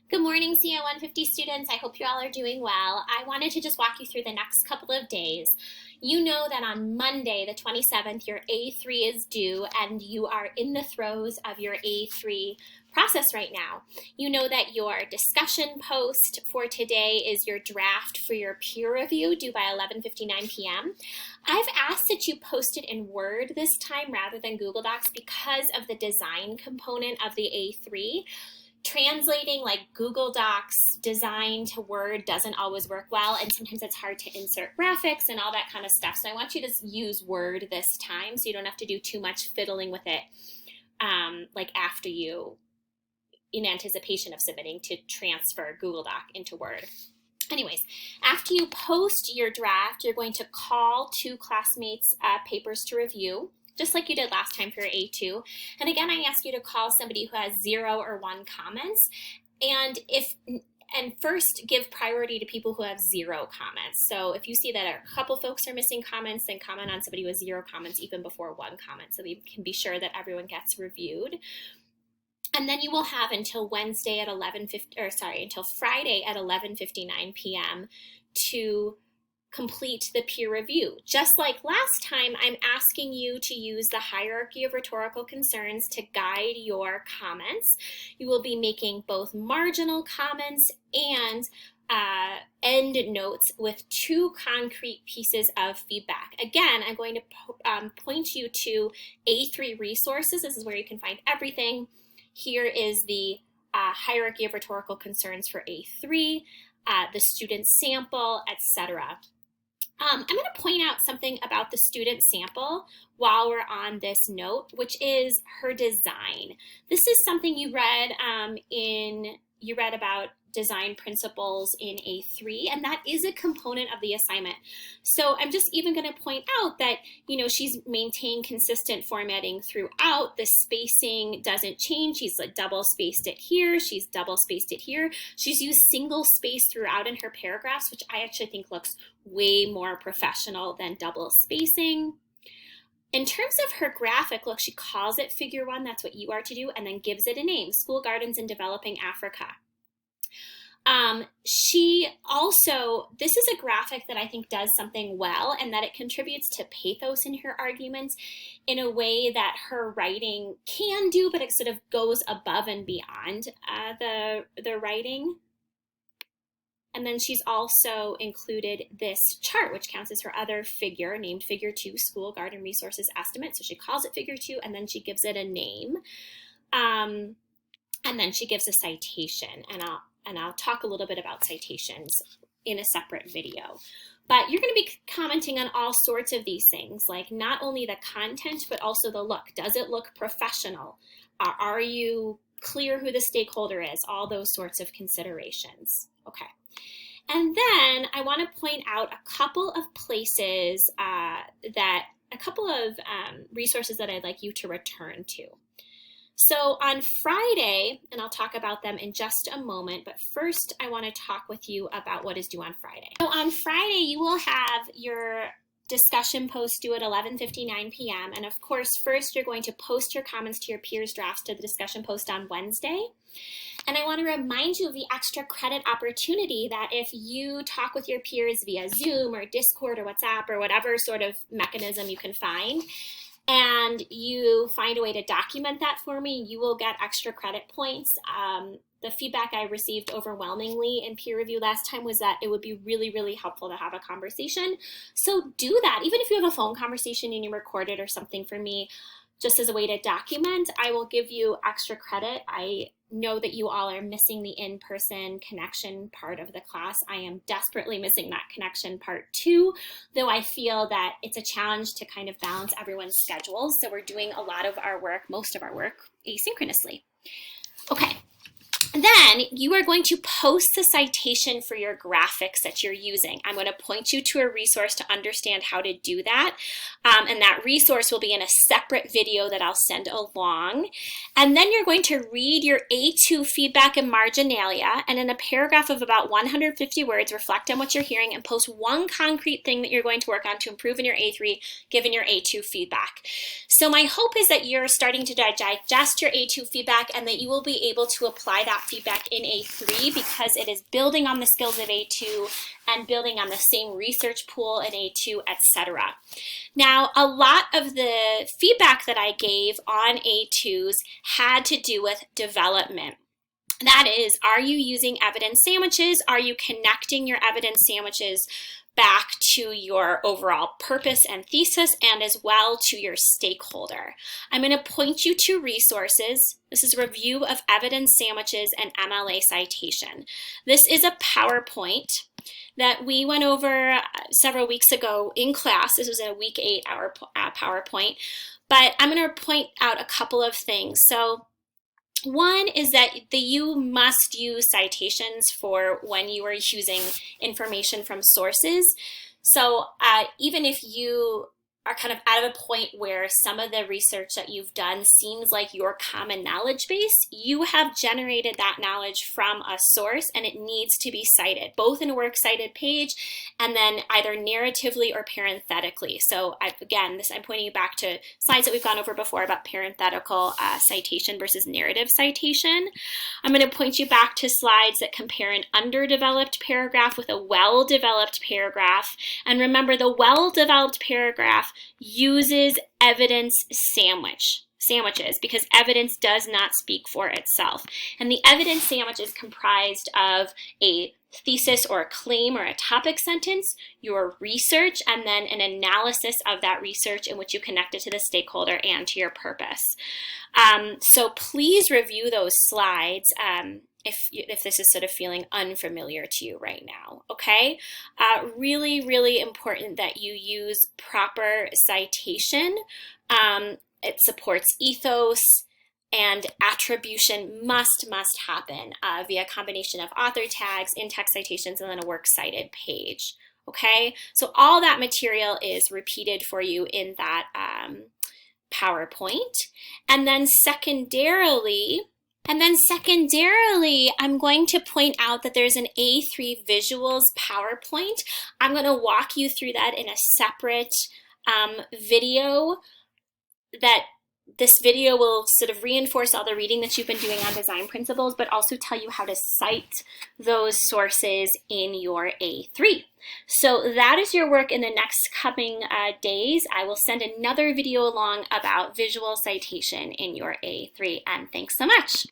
Good morning, CO 150 students. I hope you all are doing well. I wanted to just walk you through the next couple of days. You know that on Monday, the 27th, your A3 is due, and you are in the throes of your A3 process right now. You know that your discussion post for today is your draft for your peer review due by 11:59 p.m. I've asked that you post it in Word this time rather than Google Docs because of the design component of the A3. Translating like Google Docs design to Word doesn't always work well, and sometimes it's hard to insert graphics and all that kind of stuff. So I want you to use Word this time so you don't have to do too much fiddling with it like after you, in anticipation of submitting to transfer Google Doc into Word. Anyways, after you post your draft, you're going to call two classmates' papers to review, just like you did last time for your A2. And again, I ask you to call somebody who has 0 or 1 comments. And first give priority to people who have 0 comments. So if you see that a couple folks are missing comments, then comment on somebody with 0 comments even before 1 comment, so we can be sure that everyone gets reviewed. And then you will have until Friday at 11:59 p.m. to complete the peer review. Just like last time, I'm asking you to use the hierarchy of rhetorical concerns to guide your comments. You will be making both marginal comments and end notes with 2 concrete pieces of feedback. Again, I'm going to point you to A3 resources. This is where you can find everything. Here is the hierarchy of rhetorical concerns for A3, the student sample, etc. I'm going to point out something about the student sample while we're on this note, which is her design. This is something you read about design principles in A3, and that is a component of the assignment. So I'm just even going to point out that, she's maintained consistent formatting throughout. The spacing doesn't change. She's like double spaced it here. She's double spaced it here. She's used single space throughout in her paragraphs, which I actually think looks way more professional than double spacing. In terms of her graphic, look, she calls it Figure 1. That's what you are to do, and then gives it a name, School Gardens in Developing Africa. This is a graphic that I think does something well, and that it contributes to pathos in her arguments in a way that her writing can do, but it sort of goes above and beyond the writing. And then she's also included this chart, which counts as her other figure, named Figure 2, School Garden Resources Estimate. So she calls it Figure 2, and then she gives it a name. And then she gives a citation, and I'll talk a little bit about citations in a separate video. But you're going to be commenting on all sorts of these things, like not only the content, but also the look. Does it look professional? Are you clear who the stakeholder is? All those sorts of considerations. Okay. And then I want to point out a couple of places resources that I'd like you to return to. So on Friday, and I'll talk about them in just a moment, but first I want to talk with you about what is due on Friday. So on Friday, you will have your discussion post due at 11:59 p.m. And of course, first you're going to post your comments to your peers' drafts to the discussion post on Wednesday. And I want to remind you of the extra credit opportunity that if you talk with your peers via Zoom or Discord or WhatsApp or whatever sort of mechanism you can find, and you find a way to document that for me, you will get extra credit points. The feedback I received overwhelmingly in peer review last time was that it would be really, really helpful to have a conversation. So do that. Even if you have a phone conversation and you record it or something for me, just as a way to document, I will give you extra credit. I know that you all are missing the in-person connection part of the class. I am desperately missing that connection part too, though I feel that it's a challenge to kind of balance everyone's schedules. So we're doing a lot of our work, most of our work, asynchronously. Okay. Then you are going to post the citation for your graphics that you're using. I'm going to point you to a resource to understand how to do that. And that resource will be in a separate video that I'll send along. And then you're going to read your A2 feedback and marginalia, and in a paragraph of about 150 words, reflect on what you're hearing and post one concrete thing that you're going to work on to improve in your A3 given your A2 feedback. So my hope is that you're starting to digest your A2 feedback and that you will be able to apply that got feedback in A3 because it is building on the skills of A2 and building on the same research pool in A2, etc. Now, a lot of the feedback that I gave on A2s had to do with development. That is, are you using evidence sandwiches? Are you connecting your evidence sandwiches back to your overall purpose and thesis, and as well to your stakeholder? I'm going to point you to resources. This is a review of evidence sandwiches and MLA citation. This is a PowerPoint that we went over several weeks ago in class. This was a week 8 hour PowerPoint, but I'm going to point out a couple of things. So one is that you must use citations for when you are using information from sources. So even if you are kind of at a point where some of the research that you've done seems like your common knowledge base, you have generated that knowledge from a source and it needs to be cited, both in a works cited page and then either narratively or parenthetically. So again, I'm pointing you back to slides that we've gone over before about parenthetical citation versus narrative citation. I'm going to point you back to slides that compare an underdeveloped paragraph with a well-developed paragraph. And remember, the well-developed paragraph uses evidence sandwiches because evidence does not speak for itself. And the evidence sandwich is comprised of a thesis or a claim or a topic sentence, your research, and then an analysis of that research in which you connect it to the stakeholder and to your purpose. So please review those slides if this is sort of feeling unfamiliar to you right now, okay? Really, really important that you use proper citation. It supports ethos, and attribution must happen via a combination of author tags, in-text citations, and then a works cited page, okay? So all that material is repeated for you in that PowerPoint. And then secondarily, I'm going to point out that there's an A3 visuals PowerPoint. I'm going to walk you through that in a separate video. This video will sort of reinforce all the reading that you've been doing on design principles, but also tell you how to cite those sources in your A3. So that is your work in the next coming days. I will send another video along about visual citation in your A3, and thanks so much.